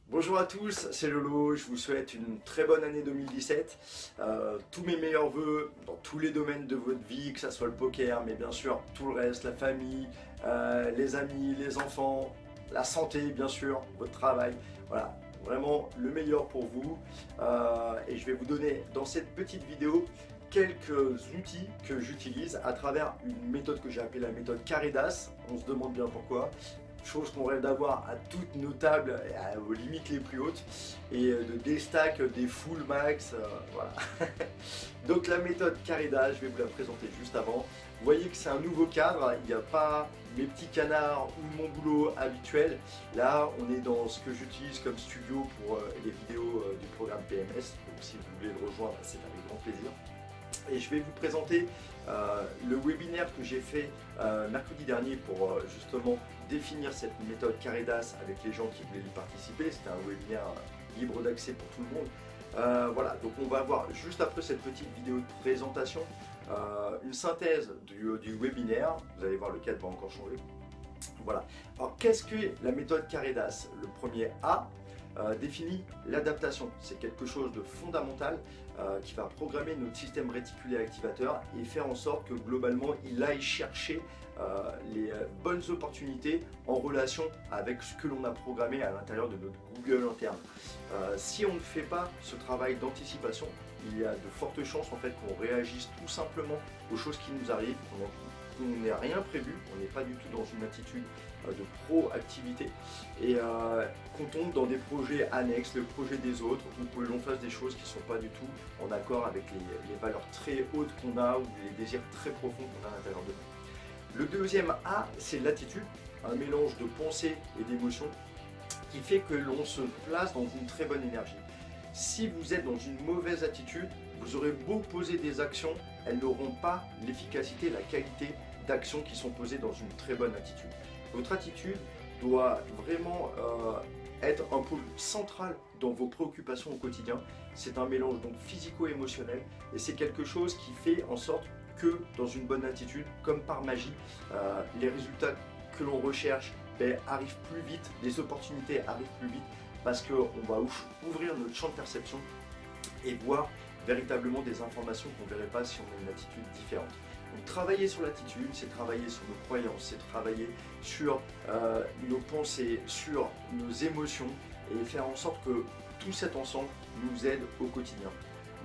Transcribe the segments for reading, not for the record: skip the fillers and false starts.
Bonjour à tous, c'est Lolo, je vous souhaite une très bonne année 2017. Tous mes meilleurs vœux dans tous les domaines de votre vie, que ce soit le poker, mais bien sûr tout le reste, la famille, les amis, les enfants, la santé bien sûr, votre travail. Voilà, vraiment le meilleur pour vous. Et je vais vous donner dans cette petite vidéo quelques outils que j'utilise à travers une méthode que j'ai appelée la méthode Caridas. On se demande bien pourquoi. Chose qu'on rêve d'avoir à toutes nos tables, aux limites les plus hautes, et de déstack des full max, voilà. Donc la méthode Caridas, je vais vous la présenter juste avant. Vous voyez que c'est un nouveau cadre, il n'y a pas mes petits canards ou mon boulot habituel. Là, on est dans ce que j'utilise comme studio pour les vidéos du programme PMS. Donc si vous voulez le rejoindre, c'est avec grand plaisir. Et je vais vous présenter le webinaire que j'ai fait mercredi dernier pour justement définir cette méthode Caridas avec les gens qui voulaient y participer. C'était un webinaire libre d'accès pour tout le monde. Voilà, donc on va voir juste après cette petite vidéo de présentation une synthèse du webinaire. Vous allez voir, le cadre va encore changer. Voilà. Alors qu'est-ce que la méthode Caridas? Le premier A définit l'adaptation. C'est quelque chose de fondamental qui va programmer notre système réticulaire activateur et faire en sorte que globalement il aille chercher les bonnes opportunités en relation avec ce que l'on a programmé à l'intérieur de notre Google interne. Si on ne fait pas ce travail d'anticipation, il y a de fortes chances en fait qu'on réagisse tout simplement aux choses qui nous arrivent, qu'on n'ait rien prévu, on n'est pas du tout dans une attitude de proactivité et qu'on tombe dans des projets annexes, le projet des autres, ou que l'on fasse des choses qui ne sont pas du tout en accord avec les valeurs très hautes qu'on a ou les désirs très profonds qu'on a à l'intérieur de nous. Le deuxième A, c'est l'attitude, un mélange de pensée et d'émotion qui fait que l'on se place dans une très bonne énergie. Si vous êtes dans une mauvaise attitude, vous aurez beau poser des actions, elles n'auront pas l'efficacité, la qualité d'actions qui sont posées dans une très bonne attitude. Votre attitude doit vraiment être un pôle central dans vos préoccupations au quotidien. C'est un mélange donc physico-émotionnel et c'est quelque chose qui fait en sorte que dans une bonne attitude, comme par magie, les résultats que l'on recherche arrivent plus vite, les opportunités arrivent plus vite parce qu'on va ouvrir notre champ de perception et voir véritablement des informations qu'on ne verrait pas si on a une attitude différente. Donc travailler sur l'attitude, c'est travailler sur nos croyances, c'est travailler sur nos pensées, sur nos émotions et faire en sorte que tout cet ensemble nous aide au quotidien.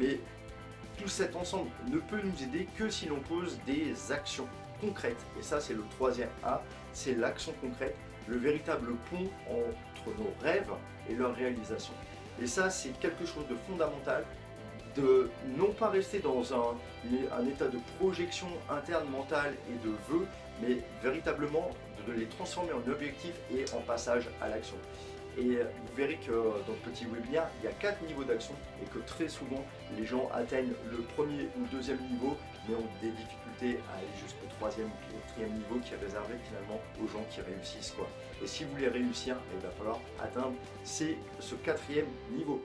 Mais tout cet ensemble ne peut nous aider que si l'on pose des actions concrètes. Et ça, c'est le troisième A, c'est l'action concrète, le véritable pont entre nos rêves et leur réalisation. Et ça, c'est quelque chose de fondamental, de non pas rester dans un état de projection interne mentale et de vœux, mais véritablement de les transformer en objectifs et en passage à l'action. Et vous verrez que dans le petit webinaire, il y a 4 niveaux d'action et que très souvent les gens atteignent le premier ou deuxième niveau mais ont des difficultés à aller jusqu'au troisième ou quatrième niveau qui est réservé finalement aux gens qui réussissent quoi. Et si vous voulez réussir, il va falloir atteindre ce quatrième niveau.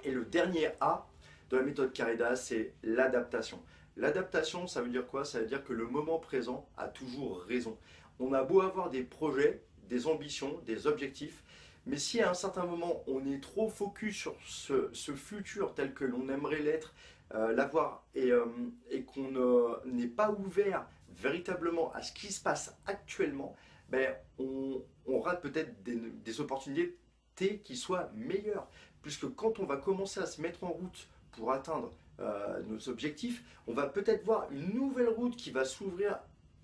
Et le dernier A de la méthode Caridas, c'est l'adaptation. L'adaptation, ça veut dire quoi? Ça veut dire que le moment présent a toujours raison. On a beau avoir des projets, des ambitions, des objectifs, mais si à un certain moment on est trop focus sur ce futur tel que l'on aimerait l'avoir et qu'on n'est pas ouvert véritablement à ce qui se passe actuellement, on rate peut-être des opportunités qui soient meilleures. Puisque quand on va commencer à se mettre en route pour atteindre nos objectifs, on va peut-être voir une nouvelle route qui va s'ouvrir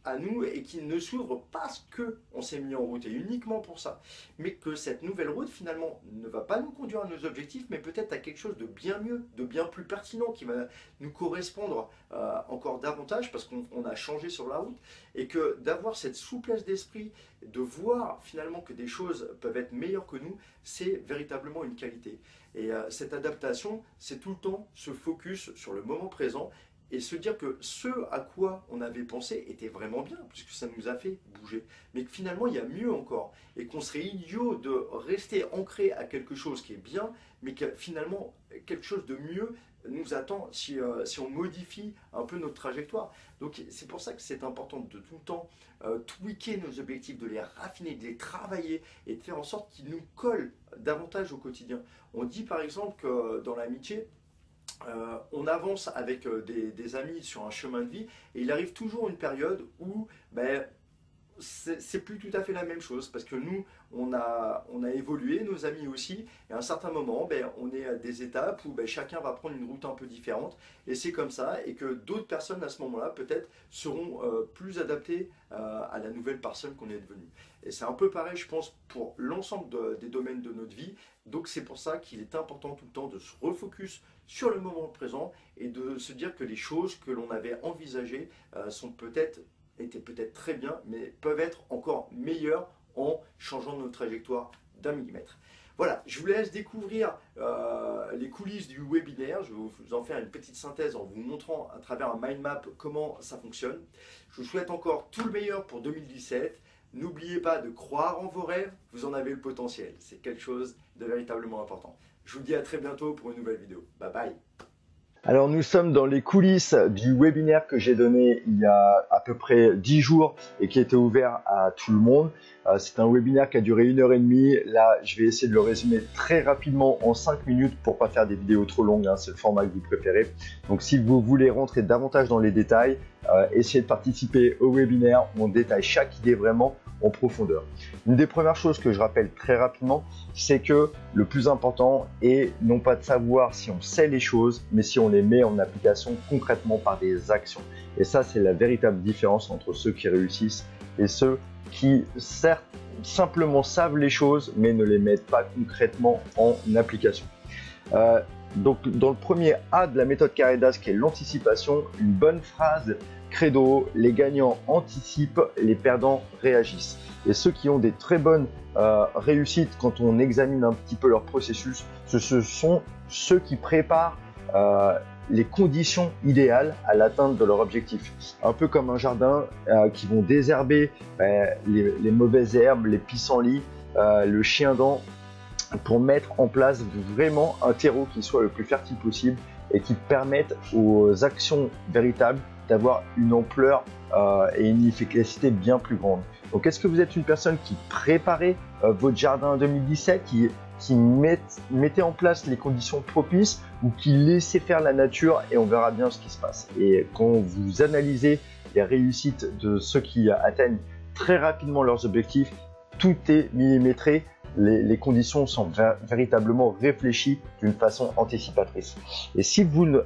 à nous et qui ne s'ouvre parce qu'on s'est mis en route et uniquement pour ça, mais que cette nouvelle route finalement ne va pas nous conduire à nos objectifs, mais peut-être à quelque chose de bien mieux, de bien plus pertinent, qui va nous correspondre encore davantage parce qu'on a changé sur la route, et que d'avoir cette souplesse d'esprit, de voir finalement que des choses peuvent être meilleures que nous, c'est véritablement une qualité. Et cette adaptation, c'est tout le temps se focus sur le moment présent et se dire que ce à quoi on avait pensé était vraiment bien, puisque ça nous a fait bouger, mais que finalement il y a mieux encore, et qu'on serait idiot de rester ancré à quelque chose qui est bien, mais que finalement quelque chose de mieux nous attend si on modifie un peu notre trajectoire. Donc c'est pour ça que c'est important de tout le temps tweaker nos objectifs, de les raffiner, de les travailler et de faire en sorte qu'ils nous collent davantage au quotidien. On dit par exemple que dans l'amitié, on avance avec des amis sur un chemin de vie et il arrive toujours une période où c'est plus tout à fait la même chose parce que nous, on a évolué, nos amis aussi, et à un certain moment, on est à des étapes où chacun va prendre une route un peu différente, et c'est comme ça, et que d'autres personnes à ce moment-là, peut-être, seront plus adaptées à la nouvelle personne qu'on est devenue. Et c'est un peu pareil, je pense, pour l'ensemble des domaines de notre vie, donc c'est pour ça qu'il est important tout le temps de se refocus sur le moment présent, et de se dire que les choses que l'on avait envisagées étaient peut-être très bien, mais peuvent être encore meilleures en changeant notre trajectoire d'un millimètre. Voilà, je vous laisse découvrir les coulisses du webinaire. Je vais vous en faire une petite synthèse en vous montrant à travers un mind map comment ça fonctionne. Je vous souhaite encore tout le meilleur pour 2017. N'oubliez pas de croire en vos rêves, vous en avez le potentiel. C'est quelque chose de véritablement important. Je vous dis à très bientôt pour une nouvelle vidéo. Bye bye. Alors nous sommes dans les coulisses du webinaire que j'ai donné il y a à peu près 10 jours et qui était ouvert à tout le monde. C'est un webinaire qui a duré 1h30. Là, je vais essayer de le résumer très rapidement en 5 minutes pour pas faire des vidéos trop longues, hein. C'est le format que vous préférez. Donc si vous voulez rentrer davantage dans les détails, essayez de participer au webinaire où on détaille chaque idée vraiment en profondeur. Une des premières choses que je rappelle très rapidement, c'est que le plus important est non pas de savoir si on sait les choses, mais si on les met en application concrètement par des actions. Et ça, c'est la véritable différence entre ceux qui réussissent et ceux qui, certes, simplement savent les choses, mais ne les mettent pas concrètement en application. Donc, dans le premier A de la méthode Carré-Das, qui est l'anticipation, une bonne phrase credo: les gagnants anticipent, les perdants réagissent. Et ceux qui ont des très bonnes réussites quand on examine un petit peu leur processus, ce sont ceux qui préparent les conditions idéales à l'atteinte de leur objectif. Un peu comme un jardin qui vont désherber les mauvaises herbes, les pissenlits, le chien-dent, pour mettre en place vraiment un terreau qui soit le plus fertile possible et qui permette aux actions véritables d'avoir une ampleur et une efficacité bien plus grande. Donc, est-ce que vous êtes une personne qui préparait votre jardin en 2017, qui mettait en place les conditions propices, ou qui laissait faire la nature et on verra bien ce qui se passe? Et quand vous analysez les réussites de ceux qui atteignent très rapidement leurs objectifs, tout est millimétré. Les conditions sont véritablement réfléchies d'une façon anticipatrice. Et si vous ne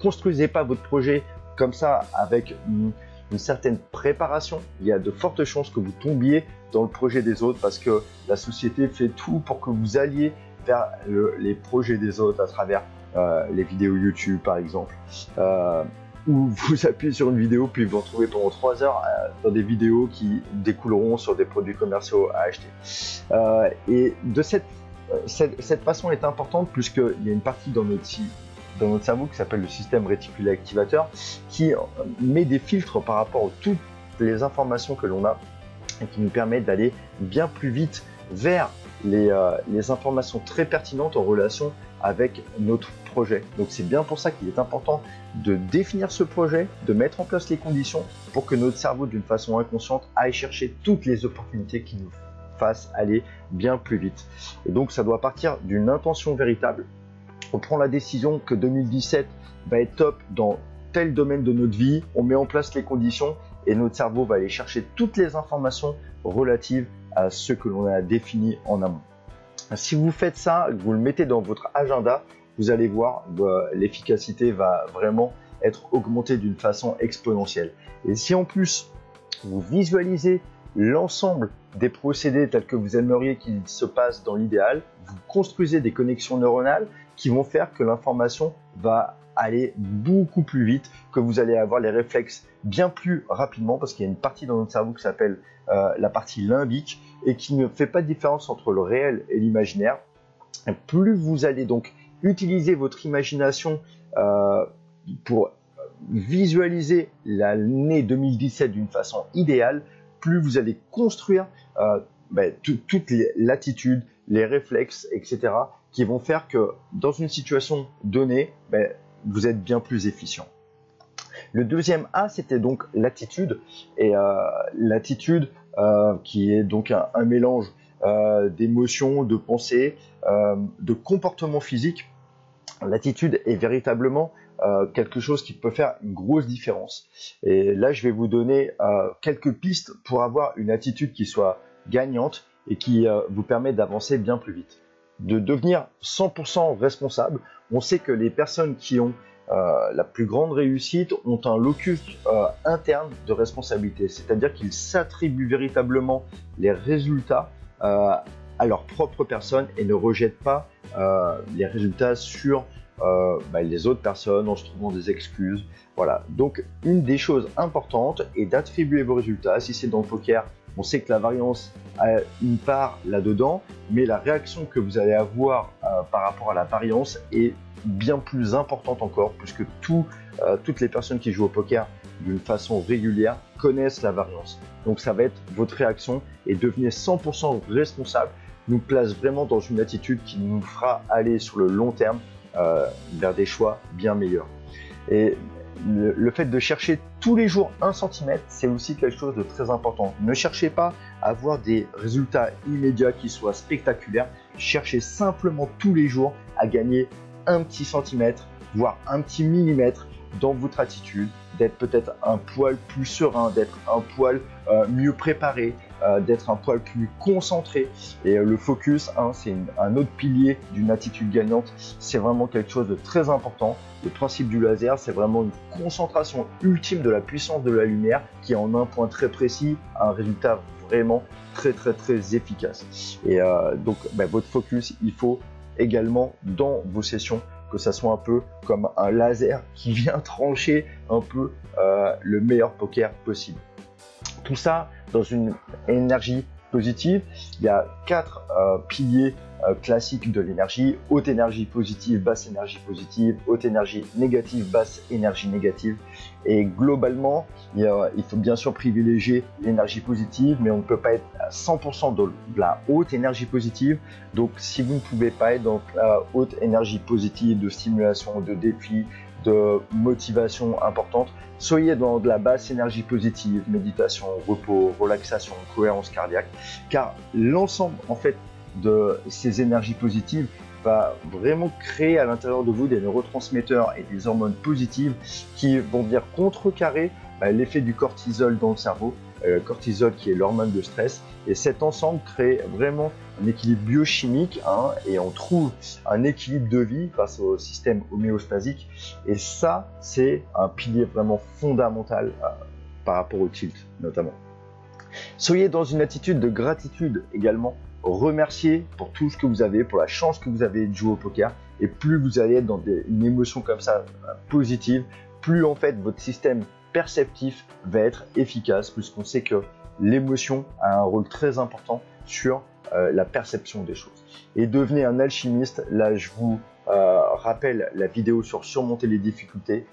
construisez pas votre projet comme ça, avec une certaine préparation, il y a de fortes chances que vous tombiez dans le projet des autres, parce que la société fait tout pour que vous alliez vers les projets des autres à travers les vidéos YouTube par exemple, où vous appuyez sur une vidéo puis vous vous retrouvez pendant 3 heures dans des vidéos qui découleront sur des produits commerciaux à acheter. Et de cette façon est importante, puisqu'il y a une partie dans notre cerveau qui s'appelle le système réticulé activateur, qui met des filtres par rapport à toutes les informations que l'on a et qui nous permettent d'aller bien plus vite vers les informations très pertinentes en relation avec notre projet. Donc c'est bien pour ça qu'il est important de définir ce projet, de mettre en place les conditions pour que notre cerveau, d'une façon inconsciente, aille chercher toutes les opportunités qui nous fassent aller bien plus vite. Et donc ça doit partir d'une intention véritable. On prend la décision que 2017 va être top dans tel domaine de notre vie, on met en place les conditions et notre cerveau va aller chercher toutes les informations relatives à ce que l'on a défini en amont. Si vous faites ça, vous le mettez dans votre agenda, vous allez voir, l'efficacité va vraiment être augmentée d'une façon exponentielle. Et si en plus vous visualisez l'ensemble des procédés tels que vous aimeriez qu'ils se passent dans l'idéal, vous construisez des connexions neuronales qui vont faire que l'information va aller beaucoup plus vite, que vous allez avoir les réflexes bien plus rapidement, parce qu'il y a une partie dans notre cerveau qui s'appelle la partie limbique et qui ne fait pas de différence entre le réel et l'imaginaire. Plus vous allez donc utiliser votre imagination pour visualiser l'année 2017 d'une façon idéale, plus vous allez construire toute l'attitude, les réflexes, etc. qui vont faire que dans une situation donnée, vous êtes bien plus efficient. Le deuxième A, c'était donc l'attitude, et l'attitude qui est donc un mélange d'émotions, de pensées, de comportements physiques. L'attitude est véritablement quelque chose qui peut faire une grosse différence. Et là, je vais vous donner quelques pistes pour avoir une attitude qui soit gagnante et qui vous permet d'avancer bien plus vite. De devenir 100% responsable. On sait que les personnes qui ont la plus grande réussite ont un locus interne de responsabilité, c'est-à-dire qu'ils s'attribuent véritablement les résultats à leur propre personne et ne rejettent pas les résultats sur les autres personnes en se trouvant des excuses. Voilà, donc une des choses importantes est d'attribuer vos résultats. Si c'est dans le poker, on sait que la variance a une part là-dedans, mais la réaction que vous allez avoir par rapport à la variance est bien plus importante encore, puisque toutes les personnes qui jouent au poker d'une façon régulière connaissent la variance. Donc ça va être votre réaction, et devenir 100% responsable nous place vraiment dans une attitude qui nous fera aller sur le long terme vers des choix bien meilleurs. Et le fait de chercher tous les jours 1 cm, c'est aussi quelque chose de très important. Ne cherchez pas à avoir des résultats immédiats qui soient spectaculaires. Cherchez simplement tous les jours à gagner un petit centimètre, voire un petit millimètre dans votre attitude, d'être peut-être un poil plus serein, d'être un poil mieux préparé, d'être un poil plus concentré. Et le focus, c'est un autre pilier d'une attitude gagnante. C'est vraiment quelque chose de très important. Le principe du laser, c'est vraiment une concentration ultime de la puissance de la lumière qui, en un point très précis, a un résultat vraiment très efficace. Et donc votre focus, il faut également dans vos sessions que ça soit un peu comme un laser qui vient trancher un peu le meilleur poker possible. Tout ça dans une énergie positive. Il y a 4 piliers classiques de l'énergie: haute énergie positive, basse énergie positive, haute énergie négative, basse énergie négative. Et globalement, il faut bien sûr privilégier l'énergie positive, mais on ne peut pas être à 100% de la haute énergie positive. Donc si vous ne pouvez pas être dans la haute énergie positive de stimulation, de défi, de motivation importante, soyez dans de la basse énergie positive, méditation, repos, relaxation, cohérence cardiaque, car l'ensemble en fait de ces énergies positives va vraiment créer à l'intérieur de vous des neurotransmetteurs et des hormones positives qui vont venir contrecarrer l'effet du cortisol dans le cerveau, cortisol qui est l'hormone de stress, et cet ensemble crée vraiment un équilibre biochimique, et on trouve un équilibre de vie grâce au système homéostasique, et ça c'est un pilier vraiment fondamental par rapport au tilt notamment. Soyez dans une attitude de gratitude également. Remerciez pour tout ce que vous avez, pour la chance que vous avez de jouer au poker, et plus vous allez être dans une émotion comme ça positive, plus en fait votre système perceptif va être efficace, puisqu'on sait que l'émotion a un rôle très important sur la perception des choses. Et devenez un alchimiste. Là, je vous rappelle la vidéo sur surmonter les difficultés.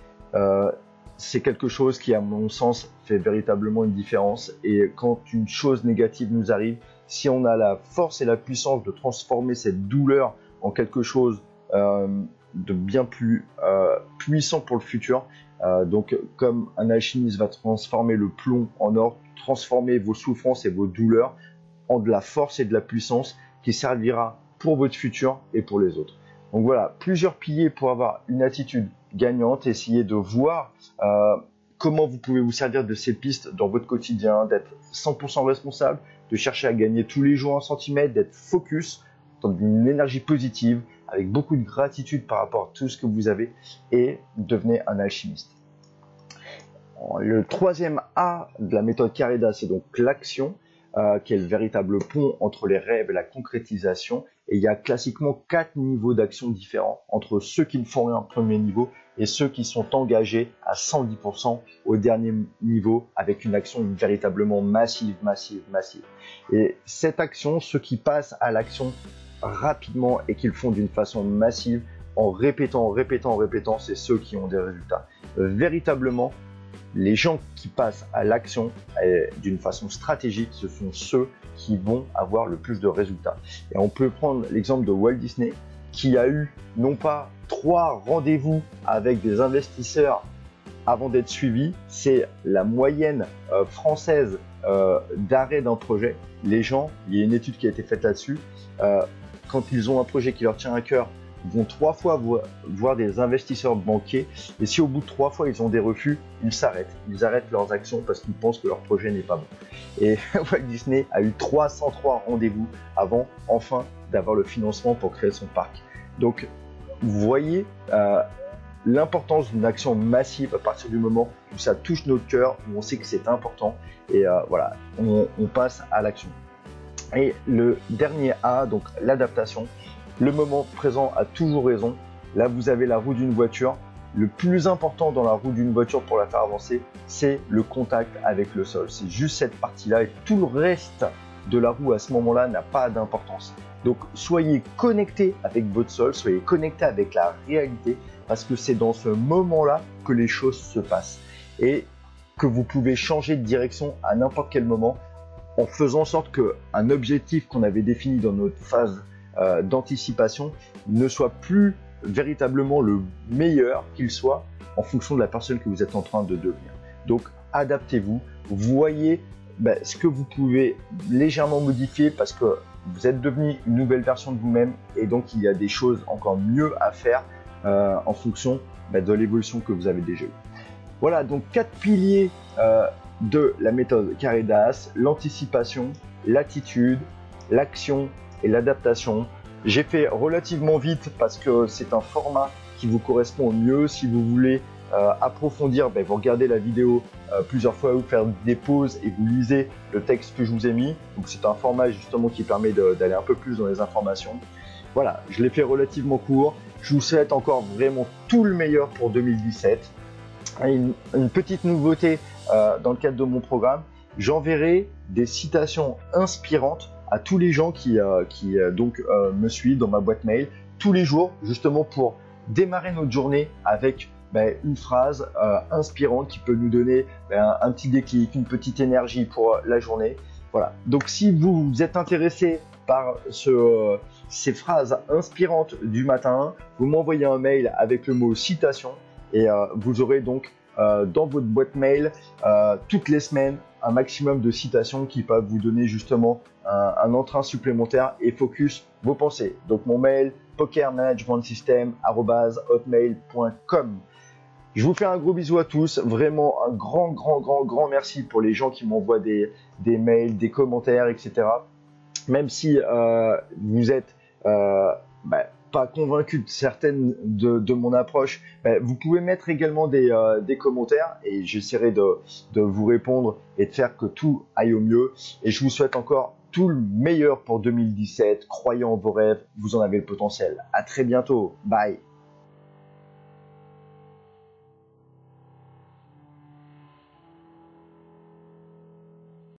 C'est quelque chose qui, à mon sens, fait véritablement une différence. Et quand une chose négative nous arrive, si on a la force et la puissance de transformer cette douleur en quelque chose de bien plus puissant pour le futur, donc comme un alchimiste va transformer le plomb en or, transformer vos souffrances et vos douleurs en de la force et de la puissance qui servira pour votre futur et pour les autres. Donc voilà, plusieurs piliers pour avoir une attitude gagnante. Essayez de voir comment vous pouvez vous servir de ces pistes dans votre quotidien, d'être 100% responsable, de chercher à gagner tous les jours 1 centimètre, d'être focus dans une énergie positive, avec beaucoup de gratitude par rapport à tout ce que vous avez, et devenez un alchimiste. Le troisième A de la méthode Carreda, c'est donc l'action, qui est le véritable pont entre les rêves et la concrétisation. Et il y a classiquement 4 niveaux d'action différents entre ceux qui ne font rien en premier niveau et ceux qui sont engagés à 110% au dernier niveau avec une action véritablement massive. Et cette action, ceux qui passent à l'action rapidement et qui le font d'une façon massive, en répétant, c'est ceux qui ont des résultats. véritablement, les gens qui passent à l'action d'une façon stratégique, ce sont ceux qui vont avoir le plus de résultats. Et on peut prendre l'exemple de Walt Disney, qui a eu non pas 3 rendez-vous avec des investisseurs avant d'être suivi, c'est la moyenne française d'arrêt d'un projet. Les gens, il y a une étude qui a été faite là-dessus, quand ils ont un projet qui leur tient à cœur, vont 3 fois voir des investisseurs banquiers, et si au bout de 3 fois ils ont des refus, ils s'arrêtent. Ils arrêtent leurs actions parce qu'ils pensent que leur projet n'est pas bon. Et Walt Disney a eu 303 rendez-vous avant enfin d'avoir le financement pour créer son parc. Donc vous voyez l'importance d'une action massive à partir du moment où ça touche notre cœur, où on sait que c'est important, et voilà, on passe à l'action. Et le dernier A, donc l'adaptation. Le moment présent a toujours raison. Là, vous avez la roue d'une voiture. Le plus important dans la roue d'une voiture pour la faire avancer, c'est le contact avec le sol. C'est juste cette partie-là, et tout le reste de la roue à ce moment-là n'a pas d'importance. Donc, soyez connectés avec votre sol, soyez connectés avec la réalité, parce que c'est dans ce moment-là que les choses se passent et que vous pouvez changer de direction à n'importe quel moment en faisant en sorte qu'un objectif qu'on avait défini dans notre phase d'anticipation ne soit plus véritablement le meilleur qu'il soit en fonction de la personne que vous êtes en train de devenir. Donc adaptez-vous, voyez ce que vous pouvez légèrement modifier parce que vous êtes devenu une nouvelle version de vous-même, et donc il y a des choses encore mieux à faire en fonction de l'évolution que vous avez déjà eue. Voilà, donc 4 piliers de la méthode Carré d'As: l'anticipation, l'attitude, l'action et l'adaptation. J'ai fait relativement vite parce que c'est un format qui vous correspond au mieux. Si vous voulez approfondir, vous regardez la vidéo plusieurs fois, vous faire des pauses et vous lisez le texte que je vous ai mis. Donc c'est un format justement qui permet d'aller un peu plus dans les informations. Voilà, je l'ai fait relativement court. Je vous souhaite encore vraiment tout le meilleur pour 2017. Et une petite nouveauté dans le cadre de mon programme, j'enverrai des citations inspirantes à tous les gens qui me suivent dans ma boîte mail tous les jours, justement pour démarrer notre journée avec une phrase inspirante qui peut nous donner un petit déclic, une petite énergie pour la journée. Voilà. Donc si vous êtes intéressé par ces phrases inspirantes du matin, vous m'envoyez un mail avec le mot citation, et vous aurez donc dans votre boîte mail toutes les semaines un maximum de citations qui peuvent vous donner justement un entrain supplémentaire et focus vos pensées. Donc mon mail pokermanagementsystem@hotmail.com. Je vous fais un gros bisou à tous, vraiment un grand merci pour les gens qui m'envoient des mails, des commentaires, etc. Même si vous êtes pas convaincu de certaines de mon approche, vous pouvez mettre également des commentaires et j'essaierai de vous répondre et de faire que tout aille au mieux. Et je vous souhaite encore tout le meilleur pour 2017. Croyez en vos rêves, vous en avez le potentiel. À très bientôt. Bye.